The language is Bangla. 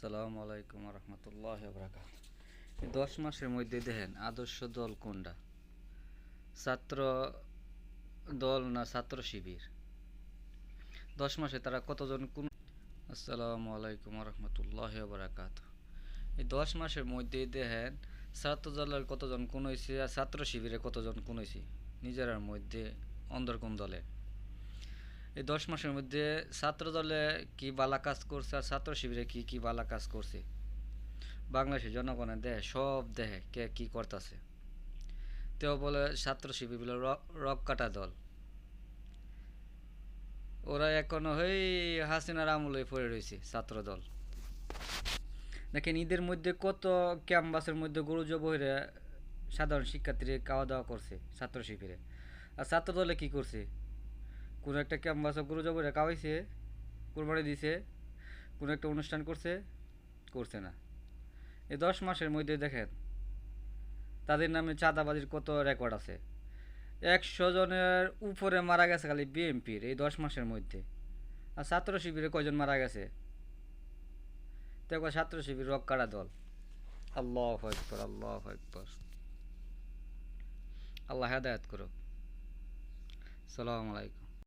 আসসালামু আলাইকুম রহমতুল্লাহ বরকাত। 10 মাসের মধ্যে দেখেন আদর্শ দল কোনটা? ছাত্র দল না ছাত্র শিবির? 10 মাসে তারা কতজন কোন? আসসালামু আলাইকুম রহমতুল্লাহ বরকাত। এই 10 মাসের মধ্যে দেখেন ছাত্র দলের কতজন কোন হয়েছে আর ছাত্র শিবিরে কতজন কোন হয়েছে নিজেরার মধ্যে অন্দর কোন দলে। এই 10 মাসের মধ্যে ছাত্র দলে কি বালা কাজ করছে আর ছাত্র শিবিরে কি কি বালা কাজ করছে বাংলাদেশের জনগণের দেহে সব দেহে কে কি করতেছে। তেও বলে ছাত্র শিবির বলে রক কাটা দল। ওরা এখনো হই হাসিনার আমলে পড়ে রয়েছে ছাত্র দল। দেখেন ঈদের মধ্যে কত ক্যাম্পাসের মধ্যে গরু জবহিরে সাধারণ শিক্ষার্থীরা খাওয়া দাওয়া করছে ছাত্র শিবিরে। আর ছাত্র দলে কি করছে? কোনো একটা ক্যাম্পাসে গরু জবহিরে খাওয়াইছে, কোরবানি দিছে, কোনো একটা অনুষ্ঠান করছে? করছে না। এই 10 মাসের মধ্যে দেখেন তাদের নামে চাঁদাবাজির কত রেকর্ড আছে। 100 জনের উপরে মারা গেছে খালি বিএনপির এই 10 মাসের মধ্যে। আর ছাত্র শিবিরে কয়জন মারা গেছে? তো একবার ছাত্র শিবির রক কাটা দল। আল্লাহ আকবার, আল্লাহ আকবার। আল্লাহ হেদায়েত করো। সালাম আলাইকুম।